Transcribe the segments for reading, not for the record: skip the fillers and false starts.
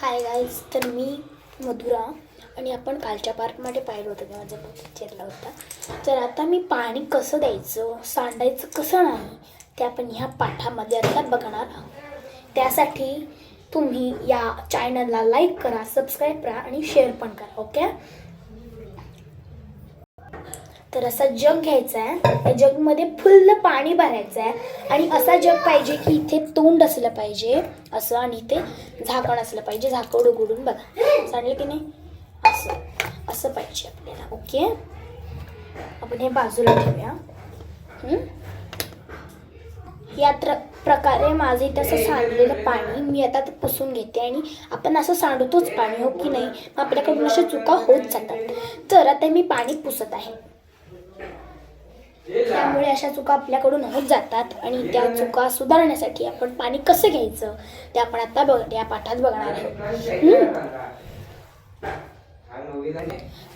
Hi guys, तर मी मधुरा आणि आपण कालच्या पार्कमध्ये पाहिलं होतं की माझा पिक्चरला होता. तर आता मी पाणी कसं द्यायचं, सांडायचं कसं नाही ते आपण ह्या पाठामध्ये आता बघणार आहोत. त्यासाठी तुम्ही या चॅनलला लाईक करा, सबस्क्राईब करा आणि शेअर पण करा. ओके. तर असा जग घ्यायचा आहे, त्या जगमध्ये फुल्ल पाणी भरायचं आहे आणि असा जग पाहिजे की इथे तोंड असलं पाहिजे असं आणि इथे झाकण असलं पाहिजे. झाकण उघडून बघा, सांगलं की नाही, असं असं पाहिजे आपल्याला. ओके, आपण हे बाजूला ठेवूया. या प्रकारे माझं इथं असं सांडलेलं पाणी मी आता ते पुसून घेते आणि आपण असं सांडतोच पाणी, हो की नाही. मग आपल्याकडून अशा चुका होत जातात. तर आता मी पाणी पुसत आहे, त्यामुळे अशा चुका आपल्याकडून होत जातात आणि त्या चुका सुधारण्यासाठी आपण पाणी कसं घ्यायचं ते आपण आता या पाठात बघणार आहोत.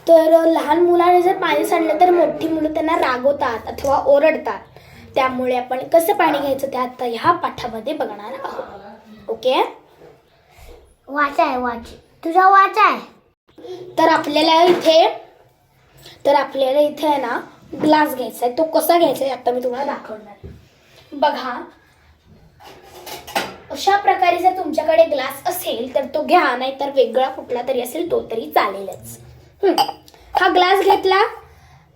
तर लहान मुलाने जर पाणी सांडलं तर मोठी मुलं त्यांना रागवतात अथवा ओरडतात. त्यामुळे आपण कसं पाणी घ्यायचं ते आता ह्या पाठामध्ये बघणार आहोत. ओके, वाच तुझा वाच आहे. तर आपल्याला इथे आहे ना ग्लास घ्यायचा आहे. तो कसा घ्यायचा आहे आता मी तुम्हाला दाखवणार. बघा, अशा प्रकारे जर तुमच्याकडे ग्लास असेल तर तो घ्या, नाही तर वेगळा कुठला तरी असेल तो तरी चालेलच. हा ग्लास घेतला.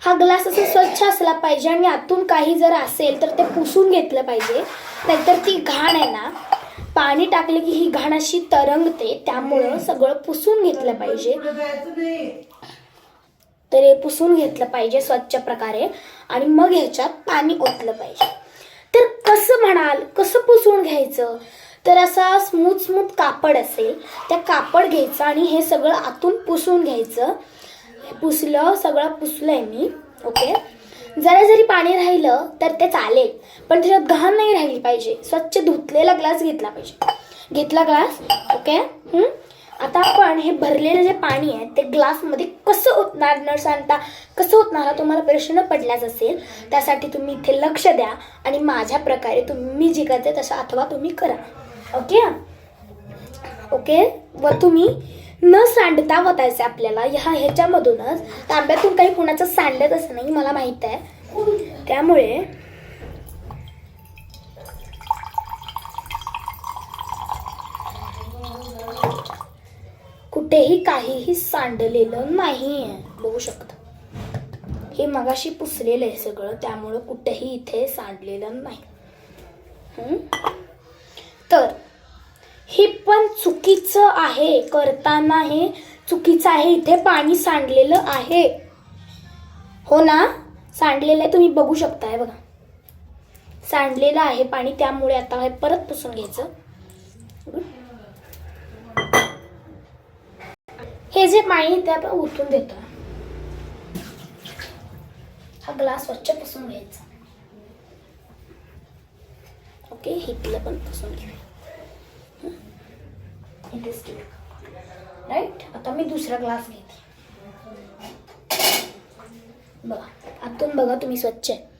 हा ग्लास असं स्वच्छ असला पाहिजे आणि आतून काही जर असेल तर ते पुसून घेतलं पाहिजे, नाहीतर ती घाण आहे ना, पाणी टाकले की ही घाण अशी तरंगते. त्यामुळं सगळं पुसून घेतलं पाहिजे. तर हे पुसून घेतलं पाहिजे स्वच्छ प्रकारे आणि मग ह्याच्यात पाणी ओतलं पाहिजे. तर कसं म्हणाल, कसं पुसून घ्यायचं, तर असा स्मूथ कापड असेल, त्या कापड घ्यायचं आणि हे सगळं आतून पुसून घ्यायचं. सगळं पुसलंय मी. ओके, जरा जरी पाणी राहिलं तर ते चालेल, पण त्याच्यात घाण नाही राहिली पाहिजे. स्वच्छ धुतलेला ग्लास घेतला पाहिजे. घेतला ग्लास. ओके. आता आपण हे भरलेलं जे पाणी आहे ते ग्लासमध्ये कसं ओतणार, न सांडता कसं ओतणार हा तुम्हाला प्रश्न पडलाच असेल. त्यासाठी तुम्ही इथे लक्ष द्या आणि माझ्या प्रकारे मी जे करते तसं अथवा तुम्ही करा. ओके ओके व तुम्ही न सांडता वतायचं आपल्याला. ह्याच्यामधूनच तांब्यातून काही कुणाचं सांडत असं नाही, मला माहित आहे. त्यामुळे कुठेही काहीही सांडलेलं नाही आहे, बघू शकता. हे मगाशी पुसलेलं आहे सगळं, त्यामुळं कुठेही इथे सांडलेलं नाही. तर हे पण चुकीचं आहे, करताना हे चुकीचं आहे. इथे पाणी सांडलेलं आहे, हो ना, सांडलेलं आहे. तुम्ही बघू शकताय, बघा, सांडलेलं आहे पाणी. त्यामुळे आता हे परत पुसून घ्यायचं. हे जे पाणी ते आपण ओतून देतो. हा ग्लास स्वच्छ पुसून घ्यायचा. ओके, हिटलं पण पुसून घेऊया. राईट. आता मी दुसरा ग्लास घेते. बघा, आतून बघा तुम्ही, स्वच्छ आहे.